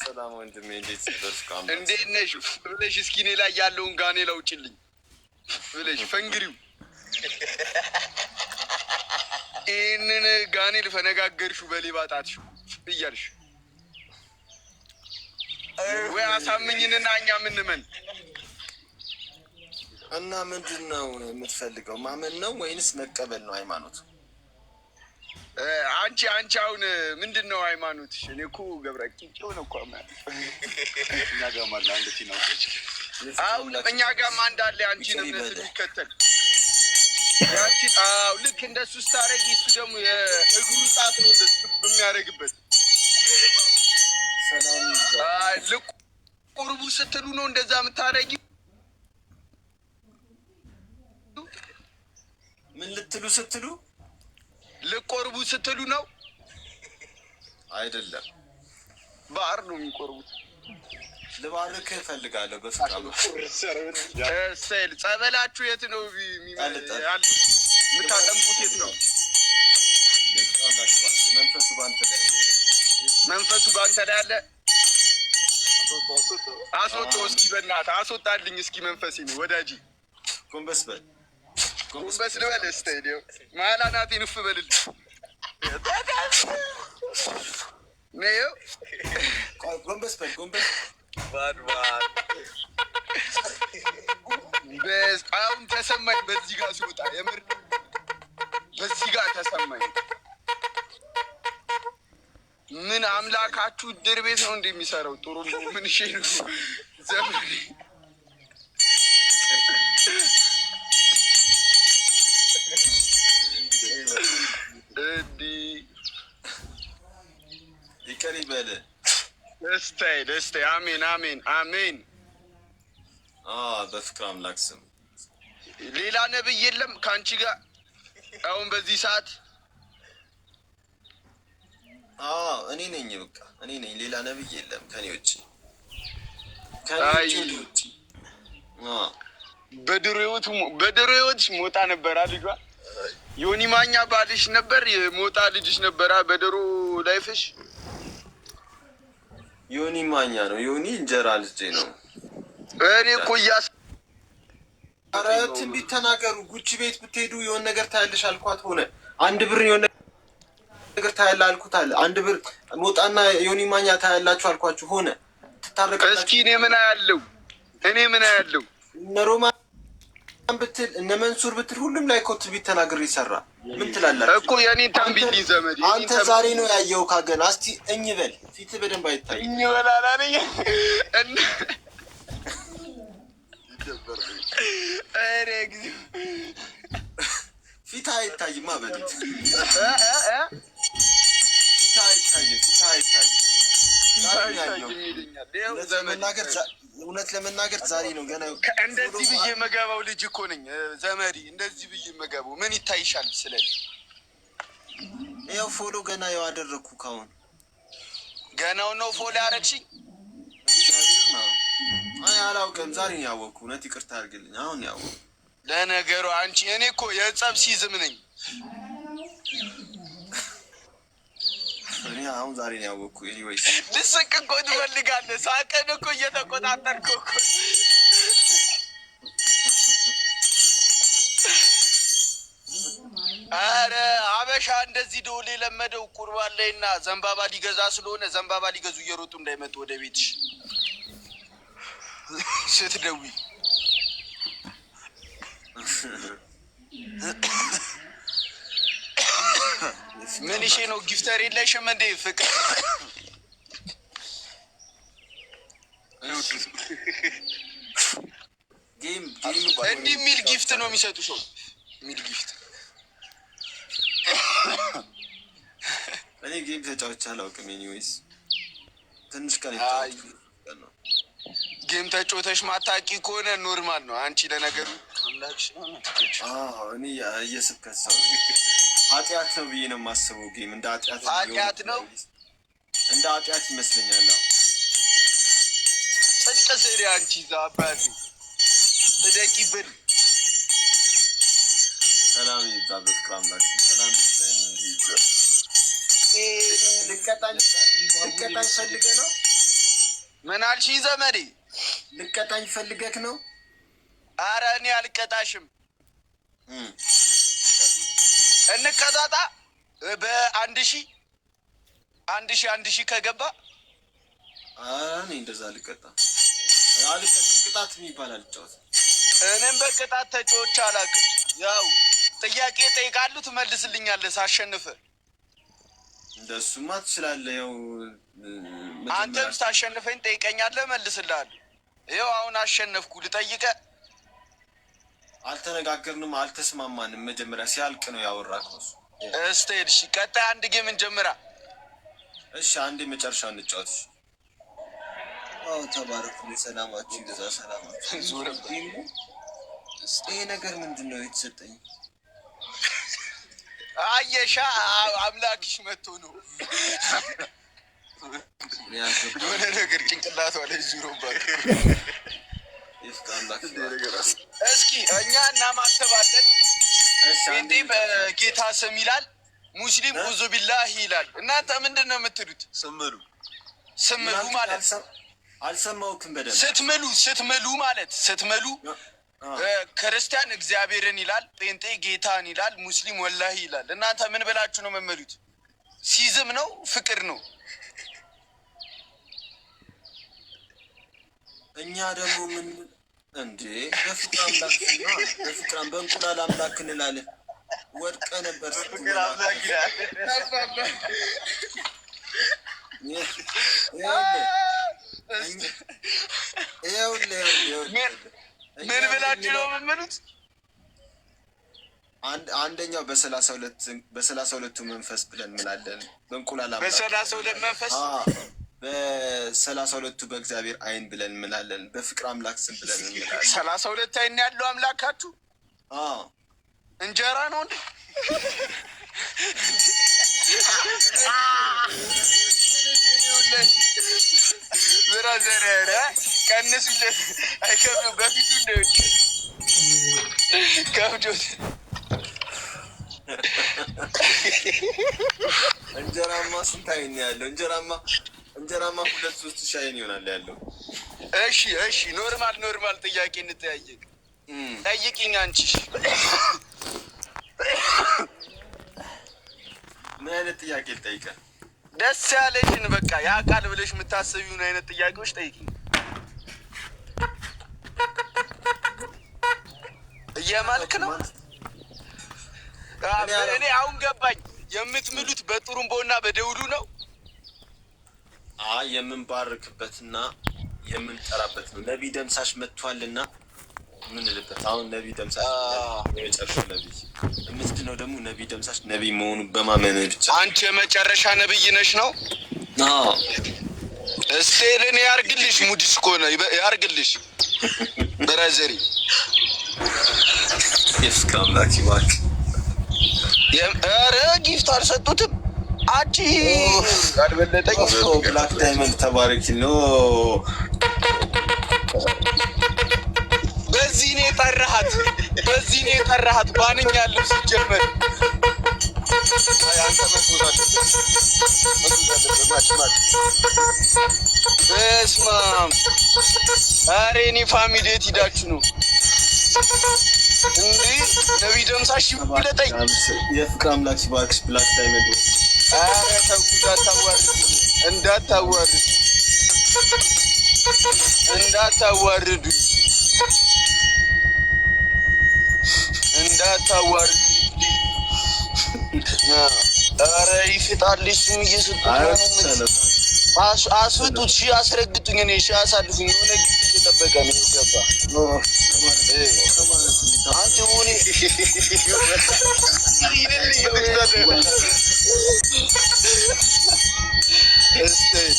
ሰላም ወንድሜ እንዴት ደርስካም እንዴት ነሽ ብለሽ እስኪ እኔ ላይ ያለውን ጋኔ ላውጭልኝ ብለሽ ፈንግሪው ይህንን ጋኔ ልፈነጋገርሽው በሌባ ጣትሽው እያልሽ ወይ አሳምኝንና እኛ ምንመን እና ምንድን ነው የምትፈልገው? ማመን ነው ወይንስ መቀበል ነው ሃይማኖት? አንቺ አሁን ምንድን ነው ሃይማኖትሽ? እኔ እኮ ገብረቂጭ ሆነ እኮ ማለት እኛ ጋር ማለት አንድ ሲናው አሁን እኛ ጋር አንድ አለ አንቺን እምነት የሚከተል ያቺ ልክ እንደሱ ስታረጊ እሱ ደግሞ የእግሩ ጣት ነው እንደሱ በሚያደርግበት ሰላም ይዛል። ልክ ቁርቡ ስትሉ ነው እንደዛ የምታረጊ? ምን ልትሉ ስትሉ? ልቆርቡ ስትሉ ነው አይደለም? ባህር ነው የሚቆርቡት። ልባርክ እፈልጋለሁ በፍቃዱ። እሰይ ጸበላችሁ የት ነው የምታጠምቁት? የት ነው? መንፈሱ ባንተ ላይ አለ። አስወጣው እስኪ በእናትህ አስወጣልኝ እስኪ መንፈሴ ነው ወዳጅ። ጎንበስ በል ጎንበስ ልበል እስታይ ዲዮ ማላናቴን እፍ በልልኝ ነው። ጎንበስ በል ጎንበስ በስ አሁን ተሰማኝ። በዚህ ጋር ሲወጣ የምር በዚህ ጋር ተሰማኝ። ምን አምላካችሁ ድር ቤት ነው እንደሚሰራው ጥሩ ነው። ምን እሺ ነው ዘመኔ ይቀር ይበል። ደስታዬ አሜን አሜን አሜን። በፍቅር አምላክ ስም ሌላ ነብይ የለም ከአንቺ ጋር አሁን በዚህ ሰዓት? እኔ ነኝ በቃ እኔ ነኝ። ሌላ ነብይ የለም ከኔ ውጭ። በድሮ ህይወትሽ ሞጣ ነበር ልጇ። ዮኒ ማኛ ባልሽ ነበር፣ ሞጣ ልጅሽ ነበር በድሮ ላይፍሽ። ዮኒ ማኛ ነው። ዮኒ እንጀራ ልጄ ነው። እኔ እኮ ኧረ ትንቢት ተናገሩ። ጉቺ ቤት ብትሄዱ የሆነ ነገር ታያለሽ አልኳት። ሆነ አንድ ብር የሆነ ነገር ታያለ አልኩት አለ። አንድ ብር ሞጣና ዮኒ ማኛ ታያላችሁ አልኳችሁ። ሆነ ትታረቃላችሁ። እስኪ እኔ ምን አያለው? እነ ሮማን ብትል እነ መንሱር ብትል ሁሉም ላይ እኮ ትንቢት ተናግሬ ይሰራ። ምን ትላላችሁ እኮ የኔን ተንቢት ዘመድ? አንተ ዛሬ ነው ያየው ካገና። እስቲ እኝ በል ፊት በደንብ አይታይ። እኝ በላላ ነኝ አሬ እግዚኦ ፊት አይታይማ። በዲት ፊት አይታይም። እውነት ለመናገር ዛሬ ነው ገና። እንደዚህ ብዬ መገባው ልጅ እኮ ነኝ ዘመሪ። እንደዚህ ብዬ መገባው ምን ይታይሻል? ስለዚህ ያው ፎሎ ገና ያው አደረኩ። ካሁን ገናው ነው ፎሎ ያረግሽኝ? አላውቅም። ዛሬ ነው ያወቅኩ። እውነት ይቅርታ አድርግልኝ። አሁን ያወቅኩ። ለነገሩ አንቺ እኔ እኮ የጸብ ሲዝም ነኝ። እኔ አሁን ዛሬ ነው ያወቅኩ። ኤኒዌይስ ልስቅ እኮ ትፈልጋለህ? ሳቀን እኮ እየተቆጣጠርኩ እኮ። አረ አበሻ እንደዚህ ደውል የለመደው ቁርባን ላይ እና ዘንባባ ሊገዛ ስለሆነ ዘንባባ ሊገዙ እየሮጡ እንዳይመጡ ወደ ቤትሽ ስትደውይ ምን እሺ ነው? ጊፍተር የለሽም እንዴ? ፍቅር እንዲህ የሚል ጊፍት ነው የሚሰጡ ሰው የሚል ጊፍት። እኔ ጌም ተጫውቼ አላውቅም። ኤኒዌይስ ትንሽ ቀን ነው። ጌም ተጫውተሽ ማታቂ ከሆነ ኖርማል ነው። አንቺ ለነገሩ አምላክሽ ነው። እኔ እየስብከት ሰው ኃጢአት ነው ብዬ ነው የማስበው። ጌም እንደ ኃጢአት ነው እንደ ኃጢአት ይመስለኛል። ጽድቅ ስሪ አንቺ እዛ አባቴ ትደቂብን። ሰላም ይብዛ በፍቅር አምላክ ሰላም ይብዛ። ልቀጣኝ ፈልገህ ነው? ምን አልሽኝ ዘመዴ? ልቀጣኝ ፈልገህ ነው? አረ እኔ አልቀጣሽም። እንቀጣጣ በ1,000 ከገባ እኔ እንደዛ ልቀጣ ቅጣት የሚባል አልጫወትም። እኔም በቅጣት ተጫዎች አላውቅም። ያው ጥያቄ ጠይቃሉ ትመልስልኛለህ ሳሸንፍ። እንደሱማ ትችላለህ። ያው አንተም ስታሸንፈኝ ጠይቀኛለህ እመልስልሃለሁ። ይኸው አሁን አሸነፍኩ። ልጠይቀህ? አልተነጋገርንም፣ አልተስማማንም። መጀመሪያ ሲያልቅ ነው ያወራከው። እስቲ እሺ፣ ቀጣይ አንድ ጌም እንጀምራ። እሺ አንዴ መጨረሻ እንጫወት። አዎ ተባረኩ። ሰላማችሁ ይብዛ። ሰላማችሁ ይሄ ነገር ምንድን ነው የተሰጠኝ? አየሻ አምላክሽ መጥቶ ነው የሆነ ነገር ጭንቅላቷ ላይ ዙሮባት። እስኪ እኛ እናማተባለን። ጴንጤ በጌታ ስም ይላል፣ ሙስሊም ኡዙ ቢላህ ይላል። እናንተ ምንድን ነው የምትሉት? ስምሉ ማለት አልሰማሁትም በደንብ። ስትምሉ ማለት ክርስቲያን እግዚአብሔርን ይላል፣ ጴንጤ ጌታን ይላል፣ ሙስሊም ወላሂ ይላል። እናንተ ምን ብላችሁ ነው የምትምሉት? ሲዝም ነው ፍቅር ነው? እኛ ደግሞ ምን እንዴ በፍቅር አምላክ በእንቁላል አምላክ እንላለን። ወድቀ ነበር ፍቅር አምላክ ይላል። ምን ብላችሁ ነው የምትምሉት? አንደኛው በ32 መንፈስ ብለን እንምላለን። በእንቁላል አምላክ በ32 መንፈስ በ32 በእግዚአብሔር አይን ብለን እንምላለን። በፍቅር አምላክ ስም ብለን እንምላለን። 32 አይን ያለው አምላካችሁ እንጀራ ነው እንዴ? ብራዘር ቀንሱለት፣ አይከብድም። በፊቱ እንደውጭ ከብዶት እንጀራማ ስንት አይን ያለው? እንጀራማ 2-3 ሺህ አይን ይሆናል ያለው። እሺ ኖርማል ጥያቄ እንጠያየቅ። ጠይቂኝ አንቺ። ምን አይነት ጥያቄ ልጠይቀህ? ደስ ያለሽን በቃ ያውቃል ብለሽ የምታስቢውን አይነት ጥያቄዎች ጠይቂኝ። እየማልክ ነው? እኔ አሁን ገባኝ። የምትምሉት በጥሩምቦና በደውሉ ነው? የምንባርክበትና የምንጠራበት ነው። ነቢይ ደምሳሽ መጥቷልና ምንልበት። አሁን ነቢይ ደምሳሽ የመጨረሻው ነቢይ የምትድነው ደግሞ ነቢይ ደምሳሽ ነቢይ መሆኑን በማመን ብቻ። አንቺ የመጨረሻ ነቢይ ነሽ ነው? እስቲ ለኔ ያርግልሽ። ሙዲስ ኮነ ያርግልሽ ብራዘሪ። የስካምላክ ይባክ። ኧረ ጊፍት አልሰጡትም። አንቺ አልበለጠኝ። ብላክ ዳይመንድ ተባረኪ ነው። በዚህ ነው የጠራሃት። ባንኛለሁ ሲጀመር በስመ አብ። ኧረ እኔ ፋሚሊ የት ሂዳችሁ ነው እንዲህ? ነቢይ ደምሳሽ ይብለጠኝ። የፍቅር አምላክ ሲባርክሽ ብላክ ዳይመንድ። ኧረ ተው እንዳታዋርዱ። ኧረ ይፍጣል። እሱም እየሰጡት አስፍጡት። አስረግጡኝ። እኔ አሳልፉኝ። የሆነ ጊዜ እየጠበቀ ነው። ገባ አንተ ሆኔ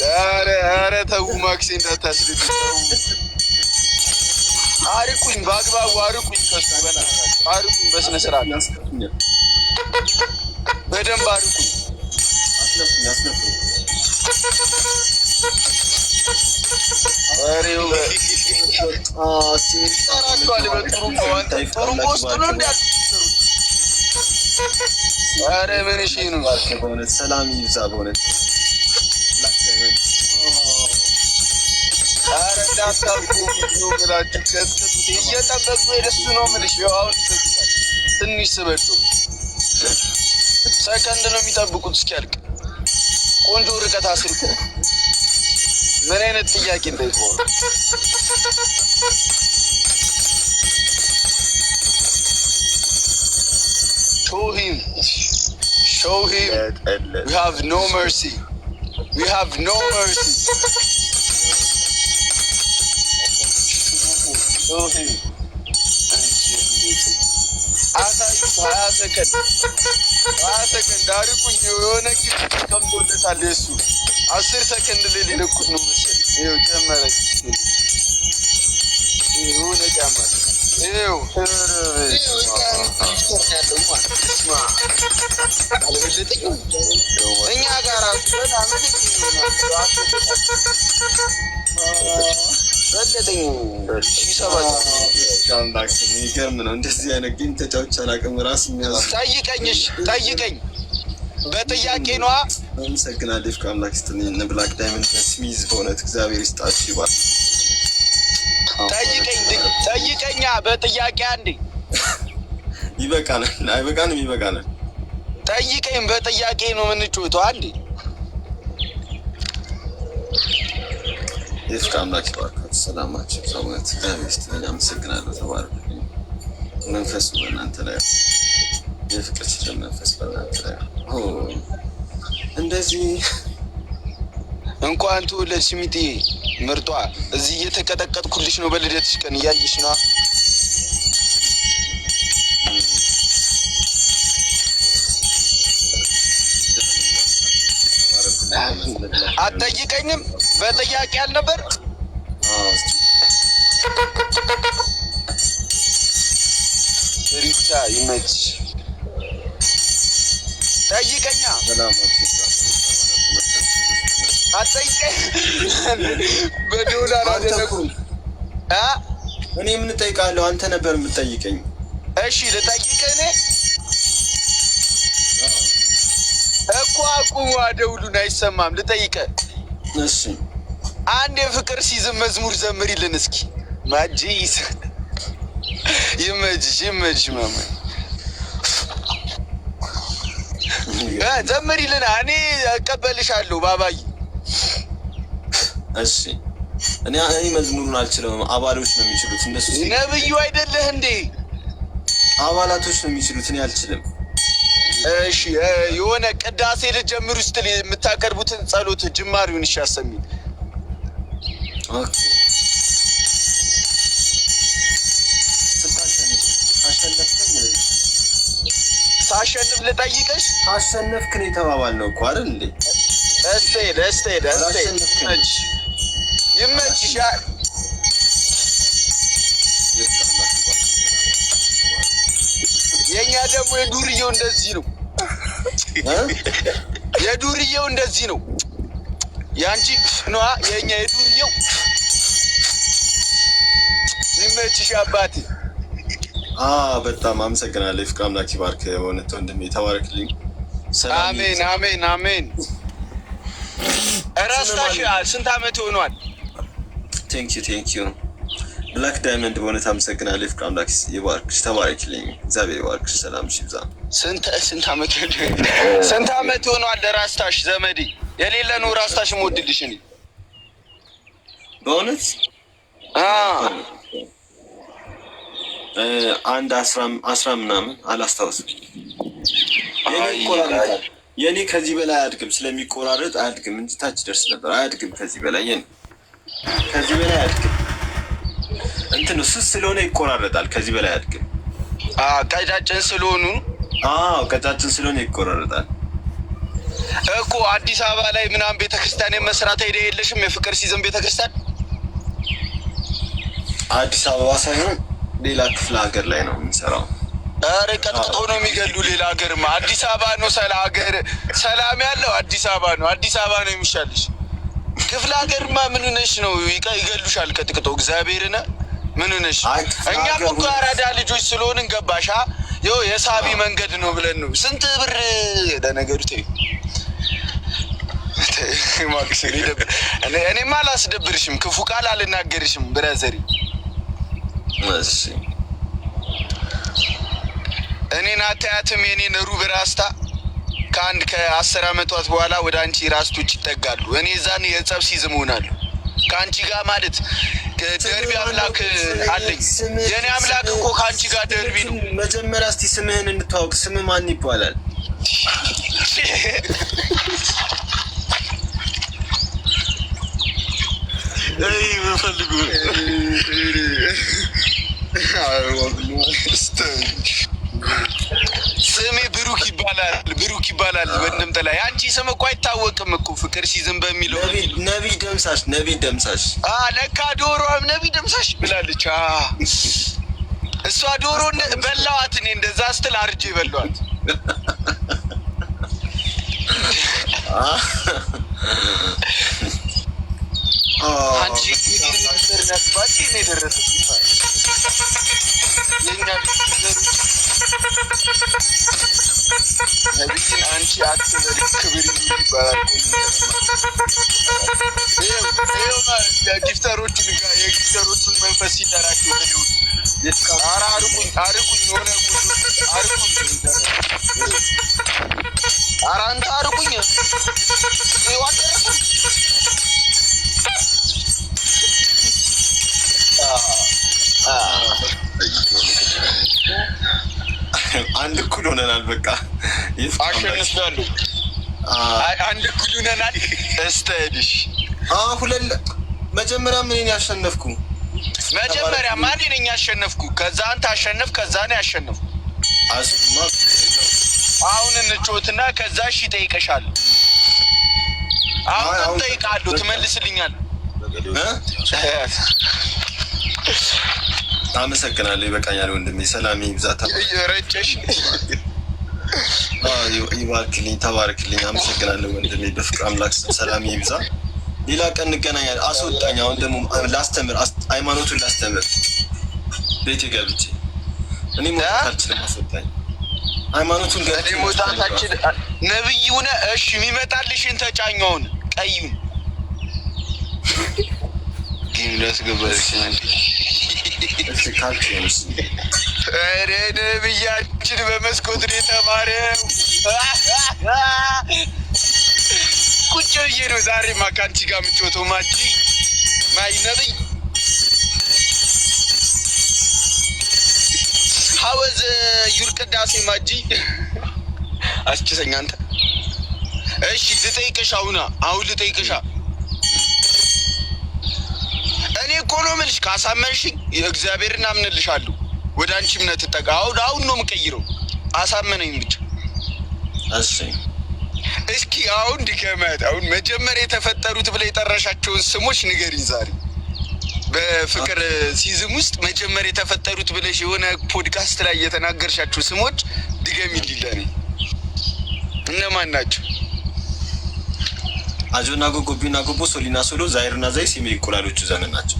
ኧረ ተው ማክሴ እንዳታስልኝ። አርቁኝ፣ በአግባቡ አርቁኝ። ከሱ አርቁኝ፣ በስነ ስርዓት በደንብ አርቁኝ። ጥሩምባ ውስጥ ነው እንዳትሰሩት። ኧረ ምን እሺ ነው በእውነት ሰላም ይብዛ በእውነት። ኧረ እንዳታልኩ ነው ብላችሁ ቀጥቅጡት። እየጠበቁ የደሱ ነው የምልሽ። ያው አሁን ይጠብቃል። ትንሽ ስበዱ ሰከንድ ነው የሚጠብቁት እስኪያልቅ። ቆንጆ ርቀት አስልኩ። ምን አይነት ጥያቄ እንደሆነ show him we have no mercy. show him ሀያ ሰከንድ አርቁኝ። የሆነ ጊዜ ተቀምጦለታል። የሱ 10 ሰከንድ ላይ ሊለቁት ነው መሰለኝ። ይኸው ጀመረ። የሆነ ጨመረ። ይኸው እኛ ጋር የሚገርም ነው። እንደዚህ አይነት ጌም ተጫውቼ አላውቅም። ራስ የሚያዝ ጠይቀኝ በጥያቄ ነዋ። አመሰግናለሁ። ከአምላክ ስትልኝ እነ ብላክ ዳይመንድ ስሚዝ በእውነት እግዚአብሔር ይስጣችሁ ይባል። ጠይቀኛ በጥያቄ አንዴ ይበቃናል። አይበቃንም? ይበቃናል። ጠይቀኝ በጥያቄ ነው የምንጫወተው። አንዴ የፍቅር አምላክ ይባርካችሁ። ሰላማችሁ ሰውነት እግዚአብሔር ይስጥልኝ። አመሰግናለሁ። ተባረኩ። መንፈሱ በእናንተ ላይ የፍቅር ችግር መንፈስ በእናንተ ላይ እንደዚህ እንኳን ተወለድሽ ሚጥዬ ምርጧ። እዚህ እየተቀጠቀጥኩልሽ ነው በልደትሽ ቀን እያየሽ ነው። አትጠይቀኝም? በጥያቄ አልነበር? ሪቻ ይመች። ጠይቀኛ። አትጠይቀኝ። በዶላር አደረጉኝ። እኔ ምን እጠይቃለሁ? አንተ ነበር የምትጠይቀኝ። እሺ ልጠይቅህ እኔ እኮ አቁሙ። ደውሉን አይሰማም። ልጠይቅህ። እሺ አንድ የፍቅር ሲዝም መዝሙር ዘምሪልን እስኪ። ማጂስ ይመጅሽ ማማ ዘምሪልን። እኔ እቀበልሻለሁ ባባዬ። እሺ እኔ መዝሙሩን አልችለውም። አባሎች ነው የሚችሉት እነሱ። ነብዩ አይደለህ እንዴ? አባላቶች ነው የሚችሉት፣ እኔ አልችልም። እሺ የሆነ ቅዳሴ ልጀምሩ ስትል የምታቀርቡትን ጸሎት ጅማሬውን እሺ አሰሚኝ። ኦኬ ሳሸንፍ ልጠይቅሽ። አሸነፍክ ነው የተባባልነው እኮ አይደል እንዴ? ደስቴ ይመችሻል። የኛ ደግሞ የዱርዬው እንደዚህ ነው። የዱርዬው እንደዚህ ነው። ያንቺ ነዋ የኛ የዱርዬው። ይመችሽ አባቴ። በጣም አመሰግናለሁ። የፍቅር አምላክ ይባርክ። የሆነት ወንድሜ ተባረክልኝ። አሜን። እረስታሽ ስንት ዓመት ሆኗል? ቴንኪዩ ብላክ ዳይመንድ በእውነት አመሰግናለሁ። የፍቅር አምላክ ይባርክሽ። ተባረክልኝ። እግዚአብሔር ይባርክሽ። ሰላምሽ ይብዛ። ስንት ዓመት ሆኗል? ራስታሽ ዘመዴ የሌለ ነው። ራስታሽ የምወድልሽ እኔ በእውነት አንድ 10 ምናምን አላስታውስም። የኔ ከዚህ በላይ አያድግም። ስለሚቆራረጥ አያድግም እንጂ ታች ደርስ ነበር። አያድግም ከዚህ በላይ ከዚህ በላይ አያድግም። እንትን ስስ ስለሆነ ይቆራረጣል። ከዚህ በላይ አያድግም። ቀጫጭን ስለሆኑ ቀጫጭን ስለሆነ ይቆራረጣል እኮ። አዲስ አበባ ላይ ምናምን ቤተክርስቲያን የመስራት ሄደ የለሽም? የፍቅር ሲዝም ቤተክርስቲያን አዲስ አበባ ሳይሆን ሌላ ክፍለ ሀገር ላይ ነው የምንሰራው። ኧረ ቀጥቅጦ ነው የሚገሉ። ሌላ ሀገርማ አዲስ አበባ ነው ሰላም ያለው አዲስ አበባ ነው። አዲስ አበባ ነው የሚሻልሽ። ክፍለ ሀገርማ ምን ነሽ ነው? ይገሉሻል ቀጥቅጦ። እግዚአብሔርን ምን ነሽ? እኛም እኮ አራዳ ልጆች ስለሆንን ገባሻ? ይኸው የሳቢ መንገድ ነው ብለን ነው። ስንት ብር ለነገሩ ተይው። እኔማ አላስደብርሽም፣ ክፉ ቃል አልናገርሽም ብራዘሪ። እሺ እኔን አታያትም? የኔን ሩብ ራስታ ከአንድ ከ10 ዓመቷት በኋላ ወደ አንቺ ራስቶች ይጠጋሉ። እኔ ዛኔ የጸብ ሲዝም ሆናለሁ ከአንቺ ጋር ማለት ደርቢ አምላክ አለኝ። የኔ አምላክ እኮ ከአንቺ ጋር ደርቢ ነው። መጀመሪያ እስቲ ስምህን እንታወቅ። ስምህ ማን ይባላል? አይ በፈልጉ ስሜ ብሩክ ይባላል። ብሩክ ይባላል። ወንድም ጥላ አንቺ ስም እኮ አይታወቅም እኮ ፍቅር ሲዝም በሚለው ነቢይ ደምሳሽ። ነቢይ ደምሳሽ ለካ ዶሮም ነቢይ ደምሳሽ ብላለች። እሷ ዶሮ በላዋት። እኔ እንደዛ ስትል አርጄ በላዋት። አንቺ ኢንተርኔት ባቲ ነው የደረሰች የኛ ነቢይን አንቺ አትበል ክብር ይባላል። ጊፍተሮቹን የጊፍተሮቹን መንፈስ ሲጠራቸው ኧረ አርቁኝ አርቁኝ የሆነ አርቁኝ ኧረ አንተ አርቁኝ አንድ እኩል ሆነናል። በቃ አሸንፊያለሁ። አንድ እኩል ሆነናል። እስተዲሽ መጀመሪያ ምን ያሸነፍኩ? መጀመሪያ ማን ነኝ ያሸነፍኩ? ከዛ አንተ አሸነፍ፣ ከዛ ነው ያሸነፍኩ። አሁን እንጮትና ከዛ እሺ እጠይቅሻለሁ። አሁን እጠይቃለሁ፣ ትመልስልኛለህ። አመሰግናለሁ። ይበቃኛል ወንድሜ። ሰላም ይብዛ። ረጨሽ ይባርክልኝ፣ ተባርክልኝ። አመሰግናለሁ ወንድሜ። በፍቅር አምላክ ስም ሰላም ይብዛ። ሌላ ቀን እንገናኛለን። አስወጣኝ። አሁን ደግሞ ላስተምር፣ ሃይማኖቱን ላስተምር ቤቴ ገብቼ። እኔ መውጣት አልችልም። አስወጣኝ። ሃይማኖቱን ገብቼ ሞታታችን ነብይ ሆነ። እሺ የሚመጣልሽን ተጫኘውን ቀዩን ግን ላስገባልሽ ኧረ ነብያችን በመስኮት ነው የተማረው። ቁጭ ብዬ ነው ዛሬማ ከአንቺ ጋር የምትጮተው። ማይ ነብይ ሀወዝ ዩር ቅዳሴ ማጂ አስችሰኝ አንተ። እሺ ልጠይቅሽ፣ አሁን ልጠይቅሻ። እኔ እኮ ነው የምልሽ፣ ካሳመንሽኝ እግዚአብሔርን አምንልሻለሁ። ወደ አንቺ እምነት ተጠጋ። አሁን ነው የምቀይረው። አሳመነኝ ብቻ። እሺ እስኪ አሁን ድከመት። አሁን መጀመሪያ የተፈጠሩት ብለ የጠራሻቸውን ስሞች ንገሪኝ ዛሬ። በፍቅር ሲዝም ውስጥ መጀመሪያ የተፈጠሩት ብለሽ የሆነ ፖድካስት ላይ የተናገርሻቸው ስሞች ድገሚልኝ ለኔ። እነማን ናቸው? አጆና ጎጎ፣ ቢና ጎቦ፣ ሶሊና ሶሎ፣ ዛይርና ዘይስ የሚል እንቁላሎቹ ዘመን ናቸው።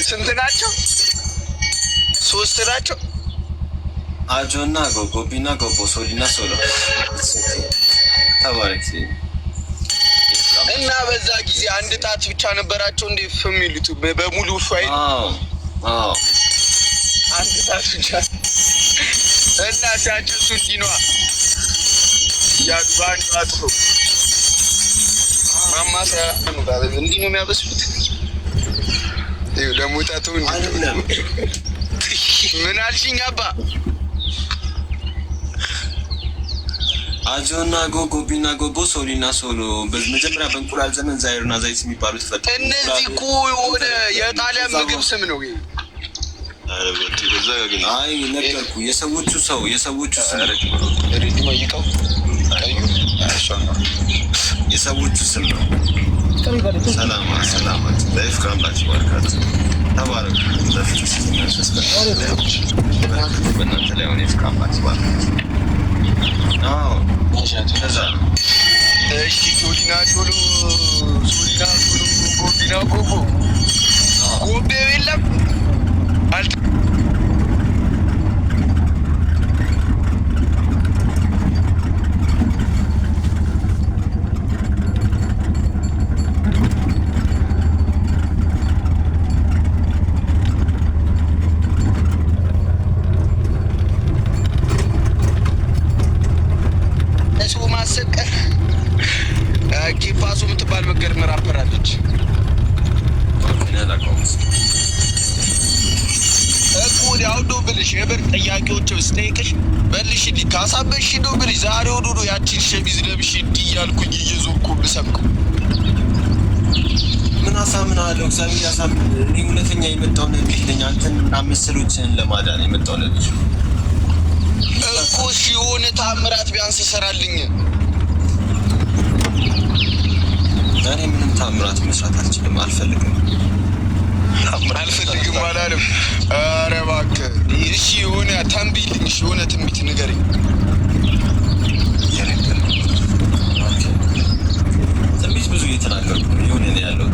ስንት ናቸው? 3 ናቸው። አጆና ጎጎ፣ ቢና ጎቦ፣ ሶሊና ሶሎ። ተባረክ። እና በዛ ጊዜ አንድ ጣት ብቻ ነበራቸው እንዴ የሚሉት በሙሉ ፋይል? አንድ ጣት ብቻ እና ሲያጭሱ እንዲኗ ያድባን አጥፎ ማማሰያ እንዲህ ነው የሚያበስሉት። ደግሞ ጣቱ ምን አልሽኝ አባ? አጆና ጎጎ፣ ቢና ጎቦ፣ ሶሊና ሶሎ። መጀመሪያ በእንቁላል ዘመን ዛይርና ዘይት የሚባሉ ተፈጠሩ። እነዚህ እኮ የሆነ የጣሊያን ምግብ ስም ነው። አይ ነገርኩ። የሰዎቹ ስም የሰዎቹ ስም ነው። ሰላማት ላይፍ ከአምላክ ይባርካት። ተባረኩ። በእናንተ ላይ ሆነ ፍቅር አምላክ ይባርካት። እሺ ሶሊና ሶሎ አሰቀ ኬፓሱ የምትባል መገርም ራፐር አለች እኮ አውዶ ብልሽ የብር ጥያቄዎች ስጠይቅሽ በልሽ ዲ ካሳበሽ ዶ ብልሽ ዛሬ ወዶ ያቺን ሸሚዝ ለብሽ ዲ ያልኩኝ እየዞርኩ ብሰብከው ምን አሳምናለሁ? እግዚአብሔር ያሳምን። እኔ እውነተኛ የመጣው ነብይ ነኝ። አንተን እና መሰሎችን ለማዳን የመጣው ነብይ እኮ ሲሆን ታምራት ቢያንስ ይሰራልኝ። እኔ ምንም ታምራት መስራት አልችልም፣ አልፈልግም አላለም። ኧረ እባክህ እሺ፣ የሆነ ተንብይልኝ፣ የሆነ ትንቢት ንገረኝ። ትንቢት ብዙ እየተናገርኩ የሆነ ነው ያለው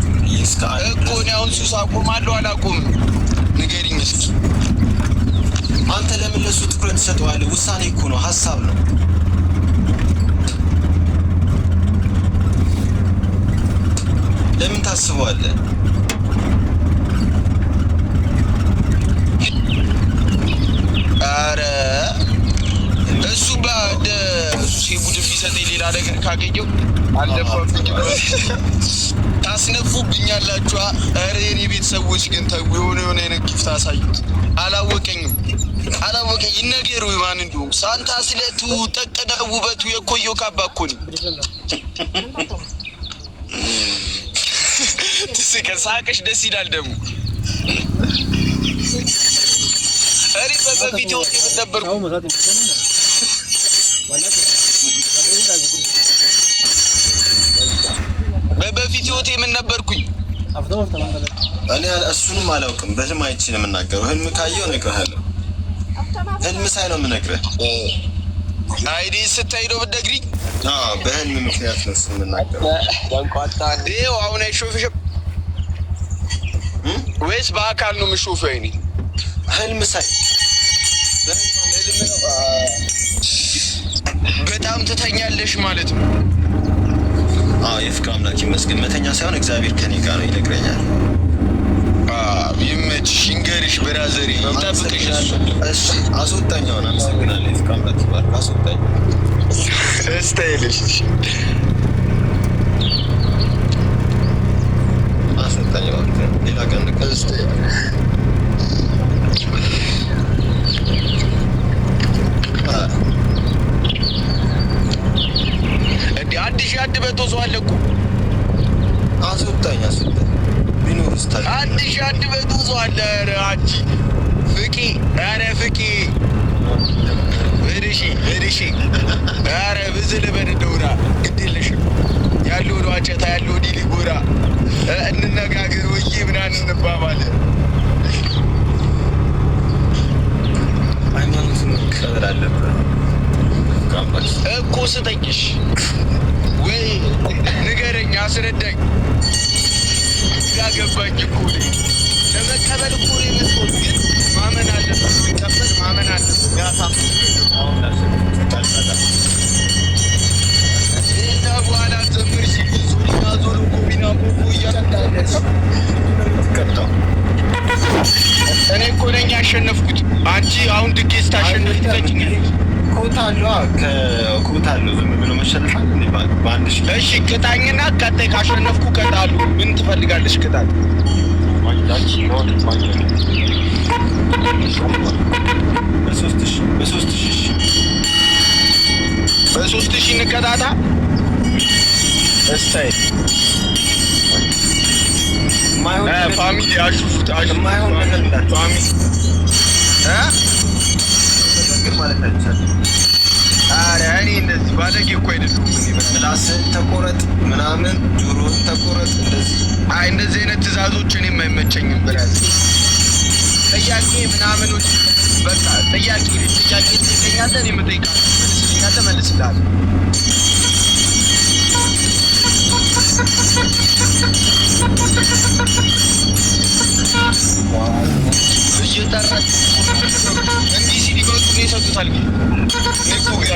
እኮ እኔ አሁን ሱስ አቆማለሁ አላቆምም ንገሪኝ እስኪ። አንተ ለምን ለሱ ትኩረት ትሰጠዋለህ? ውሳኔ እኮ ነው፣ ሀሳብ ነው። ለምን ታስበዋለህ? ኧረ እሱ ቡድን ቢሰጠኝ ሌላ ነገር ካገኘው አልደፋብኝም። ታስነፉብኛላችኋ። ኧረ የኔ ቤተሰቦች ግን ተው፣ የሆነ አይነት ጊፍት አሳዩት። አላወቀኝም። ይነገሩ ማን እንደሆነ ሳንታ ስለቱ ጠቀደ ውበቱ የኮዮ ካባ እኮ ነው። ሳቅሽ ደስ ይላል ደግሞ እኔ በፊት ወጥ ነበርኩ። በፊት ህይወቴ ምን ነበርኩኝ? እኔ እሱንም አላውቅም። በህልም አይቼ ነው የምናገረው። ህልም ካየው እነግርሃለሁ። ህልም ሳይ ነው የምነግርህ። አይዲ ስታይ ነው ብትነግሪኝ? አዎ፣ በህልም ምክንያት ነው እሱ የምናገረው። ይኸው አሁን አይሾፍሽም ወይስ በአካል ነው የምሾፈው? አይኔ ህልም ሳይ በጣም ትተኛለሽ ማለት ነው? አዎ፣ የፍቅር አምላክ ይመስገን። መተኛ ሳይሆን እግዚአብሔር ከኔ ጋር ነው ይነግረኛል። ይመችሽ፣ ይንገርሽ፣ ብራዘሬ ይጠብቅሽ። እሺ፣ አስወጣኝ። አሁን አመሰግናለሁ። የፍቅር አምላክ ይባርክ። አስወጣኝ። እስታይልሽ አስወጣኝ። ሌላ ቀን እስታይ አንድ ሺህ 100 ሰው አለ እኮ። አስወጣኝ ቢኖር ስታል 1100 ሰው አለ። ኧረ አንቺ ፍቂ፣ ኧረ ፍቂ እድሺ ኧረ ብዝል በደውራ ግድ የለሽም ያለው ወደ ዋጨታ ያለው ወዲህ ሊጎራ እንነጋገር ወዬ ምናምን እንባባል። ሃይማኖትን መቀበል አለብህ እኮ ስጠይቅሽ ወይ ንገረኝ፣ አስረዳኝ። ያገባኝ እኮ ለመቀበል እኮ የምትሆን ግን ማመን አለብህ። ሲቀበል ማመን አለብህ። እና በኋላ ዘምር ሲዙና ዞር ኮቢና ኮኮ እያለዳለች እኔ እኮ ነኝ ያሸነፍኩት። አንቺ አሁን ድጌስ ታሸነፍ ትጠጭኛለች። ኮታ አለው ዝም ብሎ መሸነፋል። በአንድ ሺህ እሺ ቅጣኝና ቀጣይ ካሸነፍኩ ቀጣሉ። ምን ትፈልጋለች ቅጣት? በሶስት ሺህ እንቀጣጣ። እስታይ ፋሚሊ አሹፉት ፋሚሊ ማለት አይቻልም። ኧረ እኔ እንደዚህ ባለጌ እኮ አይደለም። ምላስህን ተቆረጥ ምናምን ጆሮህን ተቆረጥ እንደዚህ እንደዚህ አይነት ትዕዛዞች እኔም አይመቸኝም። ብራዝ ጥያቄ ምናምኖች በቃ ጥያቄ ትጠይቀኛለህ፣ እኔ የምጠይቃለሁ መልስልኛለህ፣ መልስልሃለሁ። እየጠራች እንዲህ ሲዲበቱ ነው የሰጡታል። ግን እኮ ግራ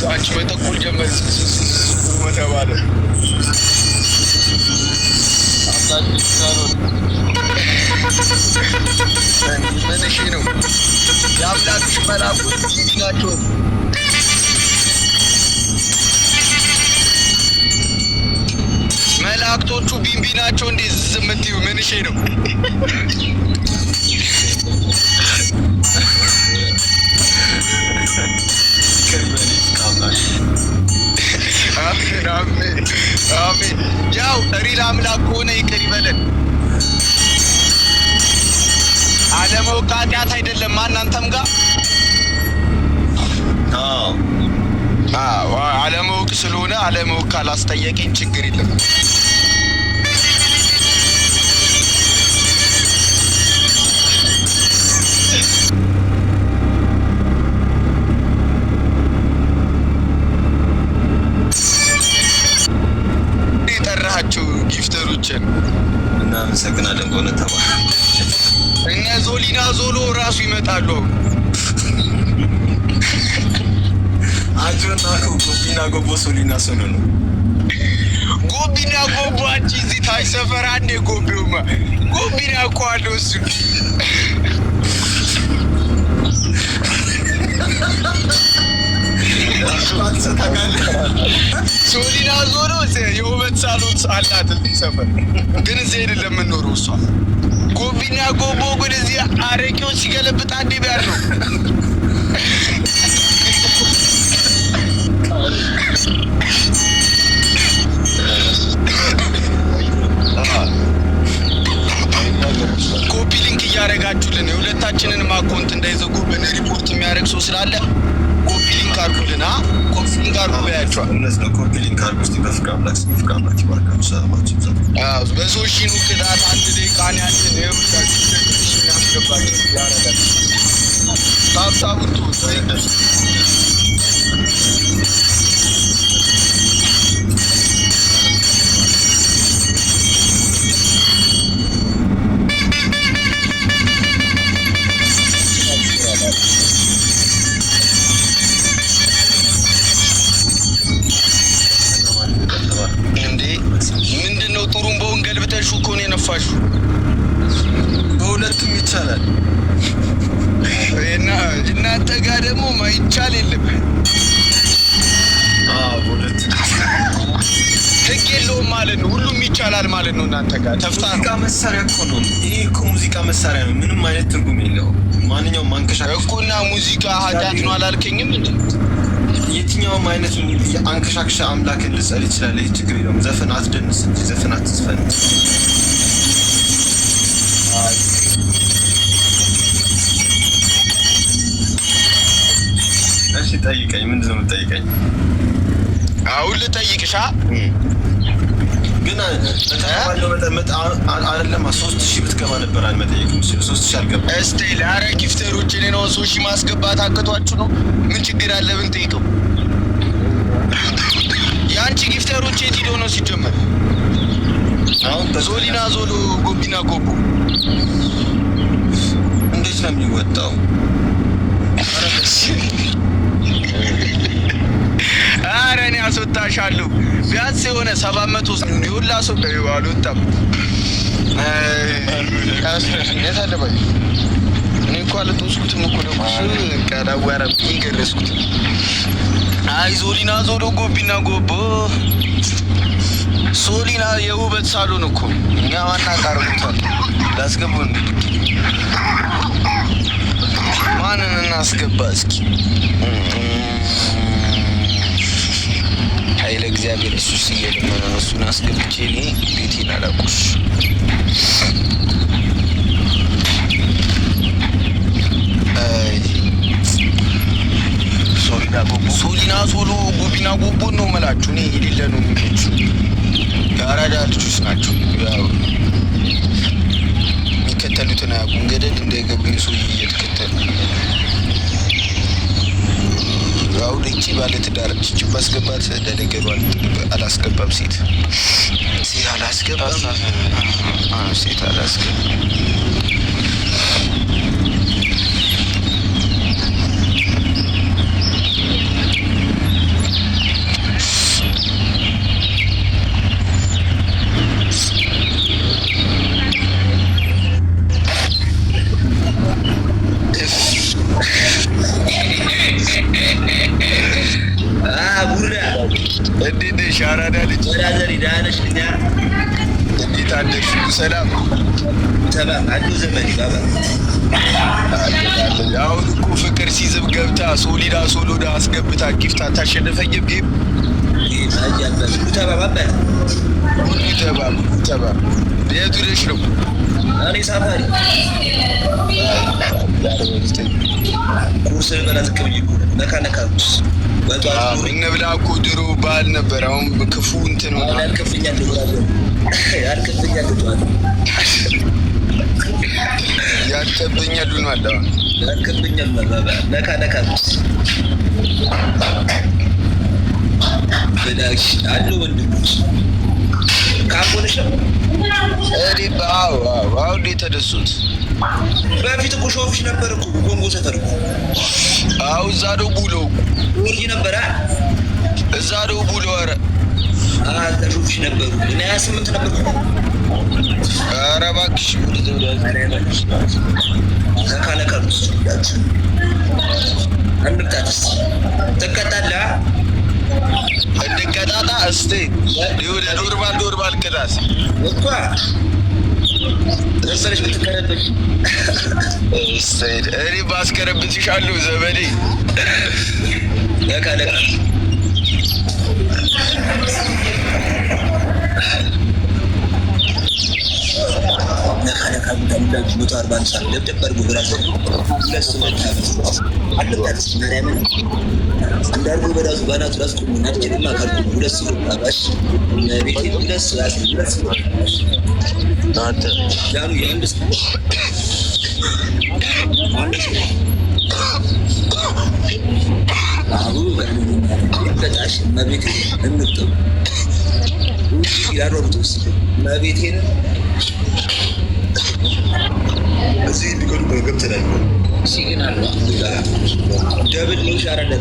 አንቺ በጠቁር ጀመር ተባለ። አድርጋችሁ መላእክቶቹ ቢንቢ ናቸው እንዴ? ዝም የምትይው ምን እሺ ነው? አሜን። ያው ሪል አምላክ ከሆነ ይቅር ይበለን። አለማወቅ ኃጢአት አይደለም። እናንተም ጋር አለማወቅ ስለሆነ አለማወቅ ካላስጠየቀኝ ችግር የለም። የጠራችሁ ጊፍተሮችን እናመሰግናለን። በሆነ ተባለ እነ ዞሊና ዞሎ ራሱ ይመጣሉ። አጆና ጎቢና ጎቦ ሶሊና ሶሎ ነው። ጎቢና ጎቦ አንቺ እዚህ ታይ ሰፈር አንዴ ጎቢውማ ጎቢና እኮ አለው እሱ ሶሊና ዞሎ የውበት ሳሎን አላት እዚህ ሰፈር፣ ግን እዚህ አይደለም የምንኖረው እሷ። ጎቢና ጎቦ ግን እዚህ አረቄዎች ሲገለብጥ አንዴ ቢያር ነው። ኮፒ ሊንክ እያደረጋችሁልን የሁለታችንን አካውንት እንዳይዘጉብን ሪፖርት የሚያደርግ ሰው ስላለ ኮፒ ሊንክ አድርጉልን። ኮፒ ሊንክ አድርጉ በያቸዋል። እነዚህ ነው ኮፒ ሊንክ አድርጉ። እስቲ በፍቅር አምላክ ስም ፍቅር አምላክ ይባርካችሁ። ሰላማችሁ ይብዛ። በሶሺኑ ቅጣት አንድ ደቂቃን ያንን የሁላችሁ ያስገባችሁ ያረጋል። ታብታቡቱ ምንድነው? ጥሩምባውን ገልብጠሽው እኮ ነው የነፋሽው። በሁለቱም ይቻላል። እናንተ ጋር ደግሞ ማይቻል የለም። በሁለቱም ህግ የለውም ማለት ነው። ሁሉም ይቻላል ማለት ነው። እናንተ ጋር ሙዚቃ መሳሪያ እኮ ነው። ይሄ እኮ ሙዚቃ መሳሪያ ነው። ምንም አይነት ትርጉም የለውም። ማንኛውም ማንከሻከሻ እኮ እና ሙዚቃ ኃጢአት ነው አላልከኝም እንዴ? የትኛውም አይነት አንከሻክሻ አምላክን ልጸል ይችላል። ይህ ችግር የለውም። ዘፈን አትደንስ እንጂ ዘፈን አትዝፈን። እሺ ጠይቀኝ። ምንድን ነው የምትጠይቀኝ? አሁን ልጠይቅሻ ግን አይደለም 3000 ብትገባ ነበር አልመጠየቅ ምስል 3000 አልገባ። እስቲ ለአረ ጊፍተሮች እኔ ነው 3000 ማስገባት አቅቷችሁ ነው? ምን ችግር አለ ብንጠይቀው? የአንቺ ጊፍተሮች የት ሄደው ነው ሲጀመር? አሁን ዞሊና ዞሎ ጎቢና ጎቦ እንዴት ነው የሚወጣው? አረ እኔ አስወጣሻለሁ። ቢያንስ የሆነ 700 ሁላ ሰው አልወጣም። የታለባኝ እኔ እኮ አልተወስኩትም እኮ ደግሞ ቀላዋራ ይገረስኩት። አይ ዞሊና ዞሎ ጎቢና ጎቦ ሶሊና የውበት ሳሎን እኮ እኛ ዋና ቃርቡታል ላስገቡን። ማንን እናስገባ እስኪ? ኃይለ እግዚአብሔር ኢየሱስ እየለመነ ነው። እሱን አስገብቼ እኔ ቤቴን አላቁሽ። ሶሊና ሶሎ ጎቢና ጎቦ ነው መላችሁ። እኔ የሌለ ነው የሚመቹ የአራዳ ልጆች ናቸው። ያው የሚከተሉትን አያውቁም። ገደል እንዳይገቡ ሰውዬ እየተከተሉ አሁን እቺ ባለ ትዳር እቺ ባስገባት ለነገሩ አላስገባም። ሴት አላስገባም። ሴት አላስገባም። ወዳዘሪ ዳነሽ ልኛ እንዴት አደርሽ? ሰላም ሰላም አሉ ዘመዴ ባባ። አሁን እኮ ፍቅር ሲዝብ ገብታ ሶሊዳ ሶሎዳ አስገብታ ጊፍት አታሸንፈኝም። ጌም ይታያበት ተባባበት ተባ የቱ ነሽ ነው? እኔ ሳፋሪ ቁርስ በላ ዝቅ ብዬ ነካ ነካ እንብላ እኮ ድሮ ባህል ነበር። አሁን ክፉ እንትን ሆነ። ያልከፍኛል ጠዋት ያልከብኛል ነው አለ ያልከብኛል ነካ ነካ በዳሽ አሉ ወንድሞች ካምፖንሽ እኔ አዎ ተደሱት። በፊት እኮ ሾፍሽ ነበር እኮ ኮንጎ ሰፈር እኮ። አዎ እዛ ነው ቡለው ወርጂ ነበር እዛ ነው ቡለው። ኧረ ሾፍሽ ነበሩ እና 28 ነበር። ኧረ እባክሽ ነካነካሉስ አንብጣትስ ትቀጣለህ እንቀጣጣ እስቲ ወደ ኖርማል ቅጣት እኮ ደስተሽ ብትከረበሽ እኔ ባስከረብትሻለሁ ዘመዴ። ነካ ሞቶ 40 ሰዓት ደብደበር ጉብራዘ ለስ አለበት ማርያምን እንዳርጎ በዳዙ ባናቱ ራስ ቆም ናቸውና ካርቱ ሁለት ሲሉ አባሽ ቤት ሁለት አንተ ዳኑ ያንደስ አቡ በጣሽ መቤት እንጥም ያሮሩትስ መቤቴን እዚህ ቢቆሉ በገብተናል ሲግናል ደብል ነው ሻራለ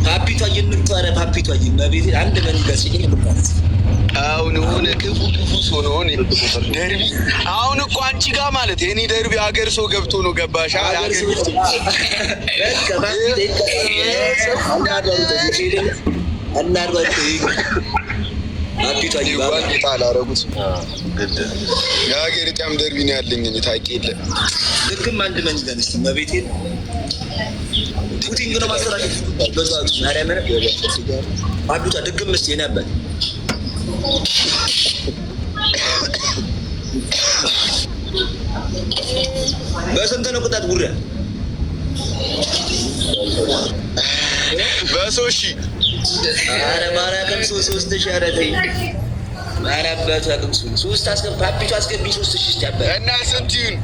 ፓፒቷ የምትወረ ፓፒቷ መቤቴ አንድ መንገስ ይልባል። አሁን ሆነ ክፉ ሆነ ደርቢ አሁን እኮ አንቺ ጋር ማለት የኔ ደርቢ ሀገር ሰው ገብቶ ነው ገባሽ? ሀገር አላረጉት የሀገር ጫም ደርቢ ነው ያለኝ ታውቂ የለ ልክም አንድ መንገድ ስ መቤቴ ፑቲንግ ነው ማሰራት በዛቱ ማርያምን አዱታ ድግም ስ ነበር በስንት ነው ቁጣት ጉራ በሶሺ አረ ማራከም 3000 አረተይ ማራባቱ አቅም 3 አስገብ ፓፒቱ አስገቢ 3000 ይጫበ እና ስንት ይሁን